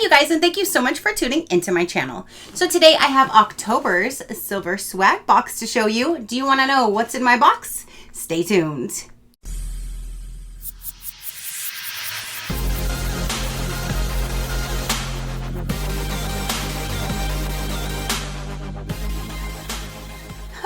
Hi you guys, and thank you so much for tuning into my channel. So today I have October's silver swag box to show you. Do you want to know what's in my box? Stay tuned.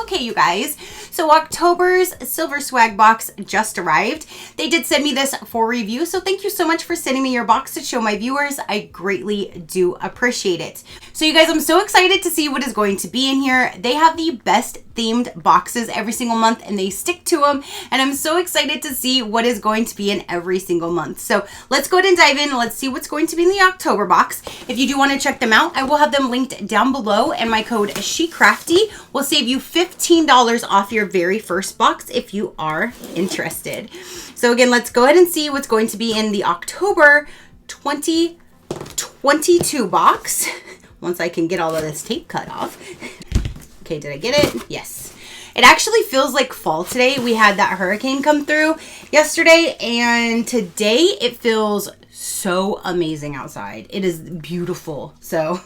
Okay, you guys, so October's silver swag box just arrived. They did send me this for review, so thank you so much for sending me your box to show my viewers. I greatly do appreciate it. So you guys, I'm so excited to see what is going to be in here. They have the best themed boxes every single month and they stick to them, and I'm so excited to see what is going to be in every single month. So let's go ahead and dive in and let's see what's going to be in the October box. If you do want to check them out, I will have them linked down below, and my code SheCrafty will save you $15 off your very first box if you are interested. So again, let's go ahead and see what's going to be in the October 2022 box. Once I can get all of this tape cut off. Okay, did I get it? Yes. It actually feels like fall today. We had that hurricane come through yesterday, and today it feels so amazing outside. It is beautiful. So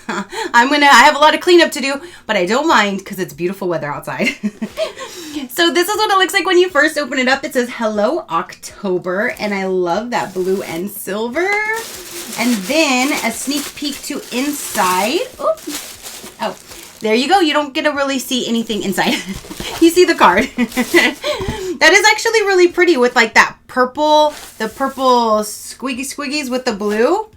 I have a lot of cleanup to do, but I don't mind because it's beautiful weather outside. So this is what it looks like when you first open it up. It says Hello October, and I love that blue and silver. And then a sneak peek to inside. Oh, there you go. You don't get to really see anything inside. You see the card. That is actually really pretty with like that purple, the purple squiggies with the blue.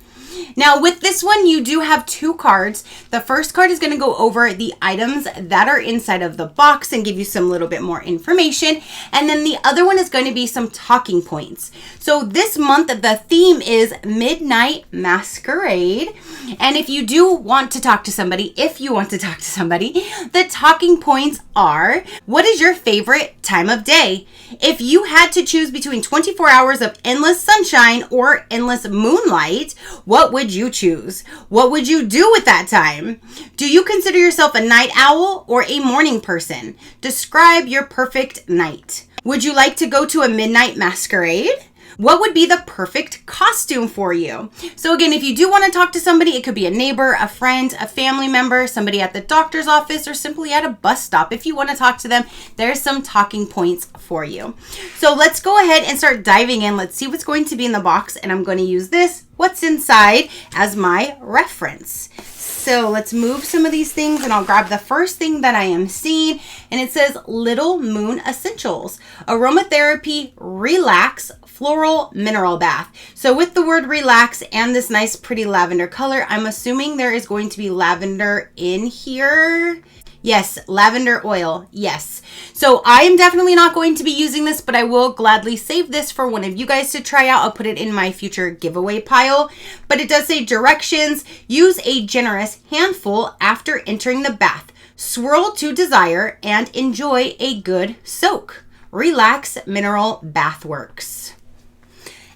Now with this one, you do have two cards. The first card is going to go over the items that are inside of the box and give you some little bit more information. And then the other one is going to be some talking points. So this month, the theme is Midnight Masquerade. And if you do want to talk to somebody, the talking points are, what is your favorite time of day? If you had to choose between 24 hours of endless sunshine or endless moonlight, what would you choose? What would you do with that time? Do you consider yourself a night owl or a morning person? Describe your perfect night. Would you like to go to a midnight masquerade? What would be the perfect costume for you? So again, if you do want to talk to somebody, it could be a neighbor, a friend, a family member, somebody at the doctor's office, or simply at a bus stop. If you want to talk to them, there's some talking points for you. So let's go ahead and start diving in. Let's see what's going to be in the box, and I'm going to use this, what's inside, as my reference. So let's move some of these things, and I'll grab the first thing that I am seeing, and it says Little Moon Essentials, Aromatherapy Relax Floral Mineral Bath. So with the word relax and this nice pretty lavender color, I'm assuming there is going to be lavender in here. Yes, lavender oil, yes. So I am definitely not going to be using this, but I will gladly save this for one of you guys to try out. I'll put it in my future giveaway pile. But it does say directions: use a generous handful after entering the bath. Swirl to desire and enjoy a good soak. Relax Mineral Bath Works.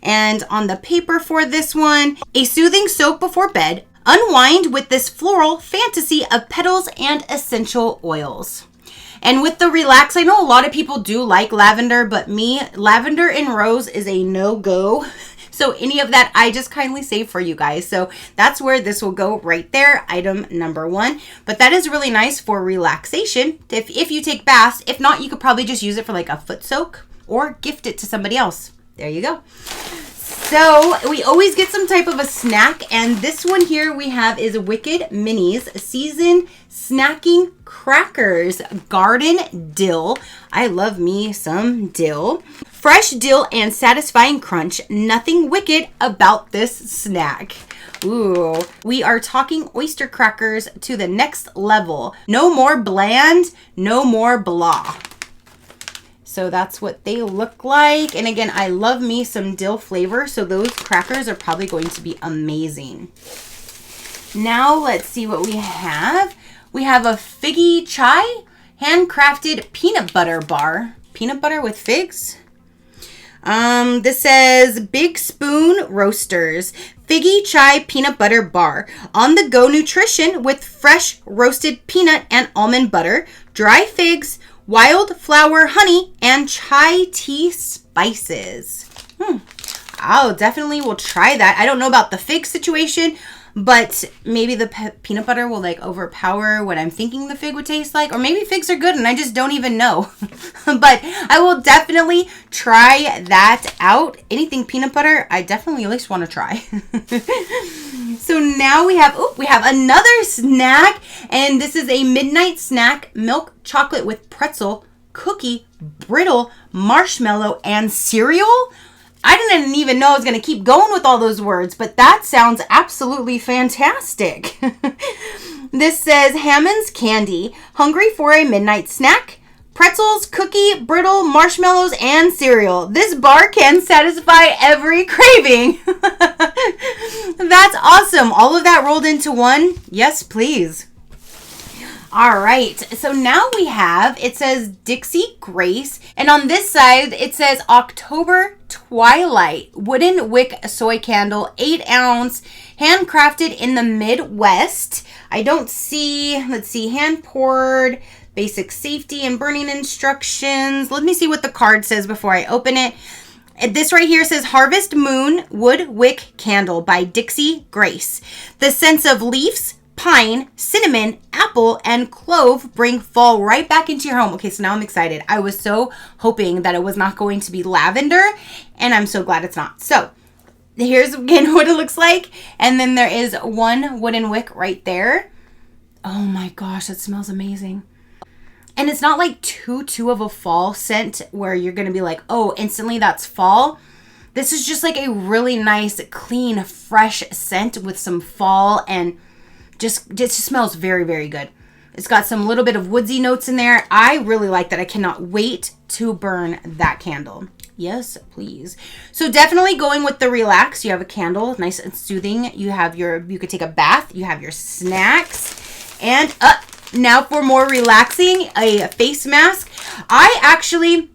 And on the paper for this one, a soothing soak before bed. Unwind with this floral fantasy of petals and essential oils. And with the relax, I know a lot of people do like lavender, but me, lavender and rose is a no-go. So any of that, I just kindly save for you guys. So that's where this will go right there, item number 1. But that is really nice for relaxation if you take baths. If not, you could probably just use it for like a foot soak or gift it to somebody else. There you go. So we always get some type of a snack, and this one here we have is Wicked Minis Seasoned Snacking Crackers Garden Dill. I love me some dill. Fresh dill and satisfying crunch. Nothing wicked about this snack. Ooh, we are talking oyster crackers to the next level. No more bland, no more blah. So that's what they look like. And again, I love me some dill flavor, so those crackers are probably going to be amazing. Now let's see what we have. We have a Figgy Chai handcrafted peanut butter bar. Peanut butter with figs. This says Big Spoon Roasters Figgy Chai Peanut Butter Bar. On the go nutrition with fresh roasted peanut and almond butter, dry figs, wildflower honey, and chai tea spices. I'll definitely will try that. I don't know about the fig situation, but maybe the peanut butter will like overpower what I'm thinking the fig would taste like. Or maybe figs are good and I just don't even know. But I will definitely try that out. Anything peanut butter, I definitely at least want to try. So now we have another snack. And this is a midnight snack, milk chocolate with pretzel, cookie, brittle, marshmallow, and cereal. I didn't even know I was going to keep going with all those words, but that sounds absolutely fantastic. This says Hammond's Candy, hungry for a midnight snack? Pretzels, cookie, brittle, marshmallows, and cereal. This bar can satisfy every craving. That's awesome. All of that rolled into one? Yes, please. All right, so now we have, it says Dixie Grace, and on this side, it says October Twilight, wooden wick soy candle, 8 ounce, handcrafted in the Midwest. I don't see, let's see, hand poured, basic safety and burning instructions. Let me see what the card says before I open it. This right here says Harvest Moon Wood Wick Candle by Dixie Grace. The scents of leaves, pine, cinnamon, apple, and clove bring fall right back into your home. Okay, so now I'm excited. I was so hoping that it was not going to be lavender, and I'm so glad it's not. So here's again what it looks like. And then there is one wooden wick right there. Oh my gosh, it smells amazing. And it's not like too of a fall scent where you're going to be like, oh, instantly that's fall. This is just like a really nice, clean, fresh scent with some fall, and it just smells very, very good. It's got some little bit of woodsy notes in there. I really like that. I cannot wait to burn that candle. Yes, please. So definitely going with the relax. You have a candle, nice and soothing. You could take a bath. You have your snacks. And now for more relaxing, a face mask. I actually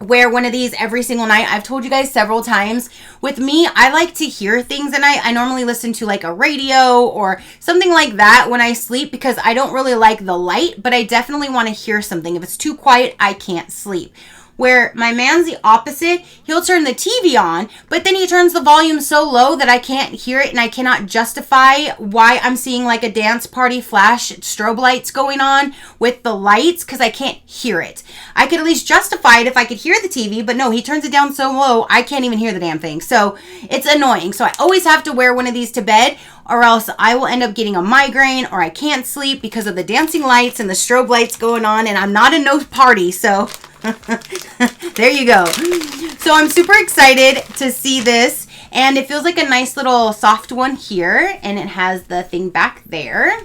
wear one of these every single night. I've told you guys several times. With me, I like to hear things at night. I normally listen to like a radio or something like that when I sleep because I don't really like the light, but I definitely want to hear something. If it's too quiet, I can't sleep. Where my man's the opposite. He'll turn the TV on, but then he turns the volume so low that I can't hear it, and I cannot justify why I'm seeing like a dance party flash strobe lights going on with the lights because I can't hear it. I could at least justify it if I could hear the TV, but no, he turns it down so low I can't even hear the damn thing. So it's annoying. So I always have to wear one of these to bed, or else I will end up getting a migraine, or I can't sleep because of the dancing lights and the strobe lights going on, and I'm not in no party, so there you go. So I'm super excited to see this, and it feels like a nice little soft one here, and it has the thing back there,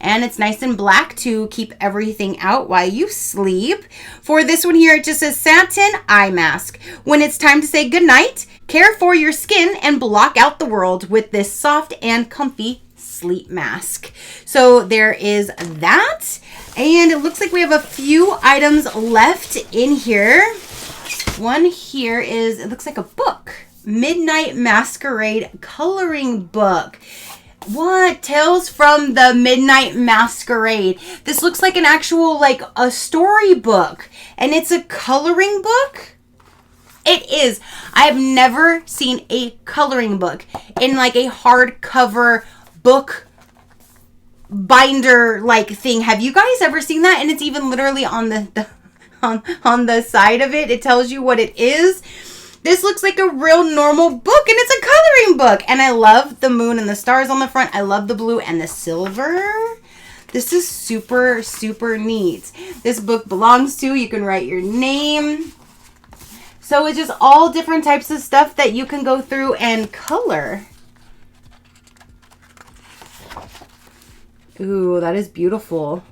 and it's nice and black to keep everything out while you sleep. For this one here, it just says satin eye mask. When it's time to say goodnight, care for your skin and block out the world with this soft and comfy sleep mask. So there is that. And it looks like we have a few items left in here. One here is, it looks like a book. Midnight Masquerade coloring book. What? Tales from the Midnight Masquerade. This looks like an actual, like a storybook. And it's a coloring book? It is. I have never seen a coloring book in like a hardcover book binder like thing. Have you guys ever seen that? And it's even literally on on the side of it. It tells you what it is. This looks like a real normal book, and it's a coloring book. And I love the moon and the stars on the front. I love the blue and the silver. This is super, super neat. This book belongs to, you can write your name. So it's just all different types of stuff that you can go through and color. Ooh, that is beautiful.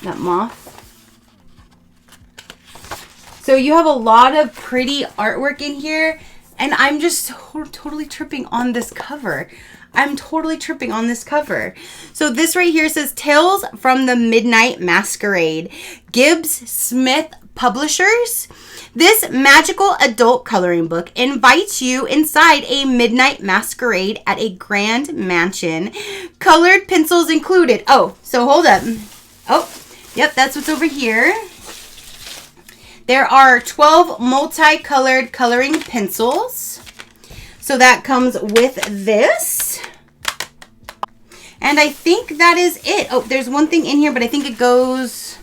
That moth. So you have a lot of pretty artwork in here, and I'm just totally tripping on this cover. I'm totally tripping on this cover. So this right here says Tales from the Midnight Masquerade. Gibbs Smith Publishers. This magical adult coloring book invites you inside a midnight masquerade at a grand mansion. Colored pencils included. Oh, so hold up. Oh, yep, that's what's over here. There are 12 multicolored coloring pencils. So that comes with this. And I think that is it. Oh, there's one thing in here, but I think it goes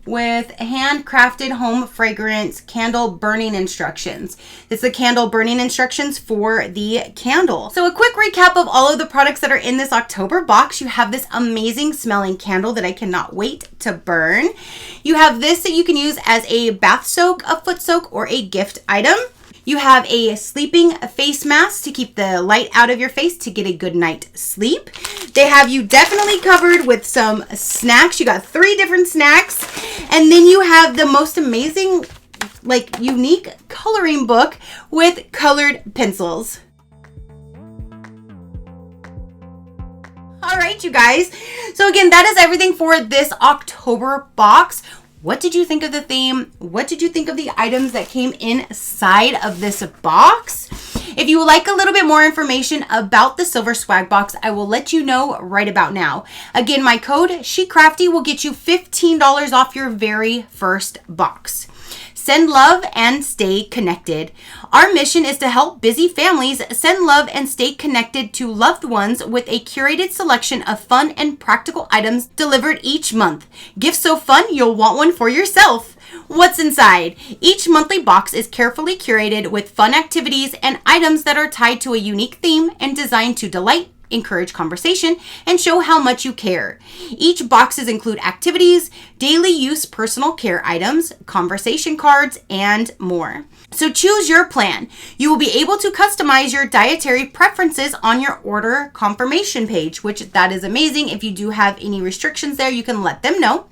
with handcrafted home fragrance candle burning instructions. It's the candle burning instructions for the candle. So a quick recap of all of the products that are in this October box. You have this amazing smelling candle that I cannot wait to burn. You have this that you can use as a bath soak, a foot soak, or a gift item. You have a sleeping face mask to keep the light out of your face to get a good night's sleep. They have you definitely covered with some snacks. You got 3 different snacks. And then you have the most amazing, like, unique coloring book with colored pencils. All right, you guys. So again, that is everything for this October box. What did you think of the theme? What did you think of the items that came inside of this box? If you would like a little bit more information about the silver swag box, I will let you know right about now. Again, my code SheCrafty will get you $15 off your very first box. Send love and stay connected. Our mission is to help busy families send love and stay connected to loved ones with a curated selection of fun and practical items delivered each month. Gifts so fun you'll want one for yourself. What's inside? Each monthly box is carefully curated with fun activities and items that are tied to a unique theme and designed to delight, encourage conversation, and show how much you care. Each boxes include activities, daily use personal care items, conversation cards, and more. So choose your plan. You will be able to customize your dietary preferences on your order confirmation page, which that is amazing. If you do have any restrictions there, you can let them know.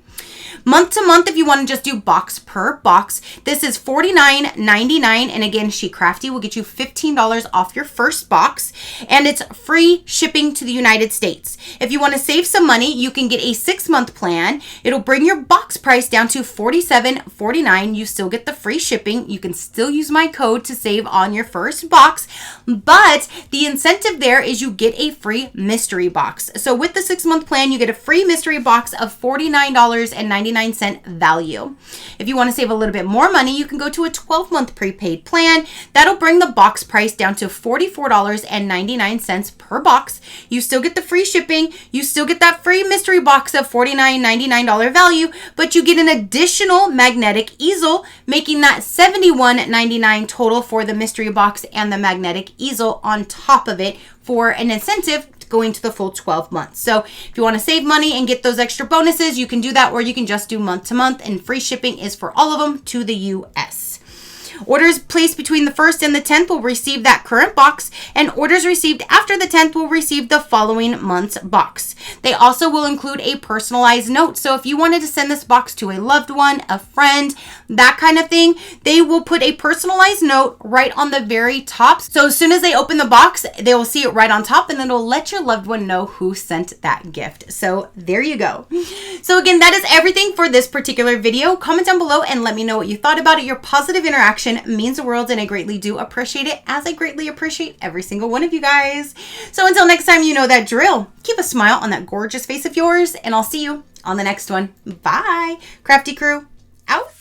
Month to month, if you want to just do box per box, this is $49.99. And again, SheCrafty will get you $15 off your first box. And it's free shipping to the United States. If you want to save some money, you can get a 6-month plan. It'll bring your box price down to $47.49. You still get the free shipping. You can still use my code to save on your first box. But the incentive there is you get a free mystery box. So with the 6-month plan, you get a free mystery box of $49.99 value. If you want to save a little bit more money, you can go to a 12-month prepaid plan. That'll bring the box price down to $44.99 per box. You still get the free shipping. You still get that free mystery box of $49.99 value, but you get an additional magnetic easel, making that $71.99 total for the mystery box and the magnetic easel on top of it for an incentive going to the full 12 months. So if you want to save money and get those extra bonuses, you can do that, or you can just do month to month, and free shipping is for all of them to the US. Orders placed between the 1st and the 10th will receive that current box, and orders received after the 10th will receive the following month's box. They also will include a personalized note. So if you wanted to send this box to a loved one, a friend, that kind of thing, they will put a personalized note right on the very top. So as soon as they open the box, they will see it right on top, and then it'll let your loved one know who sent that gift. So there you go. So again, that is everything for this particular video. Comment down below and let me know what you thought about it. Your positive interaction means the world, and I greatly do appreciate it, as I greatly appreciate every single one of you guys. So until next time, you know that drill. Keep a smile on that gorgeous face of yours, and I'll see you on the next one. Bye. Crafty crew, out.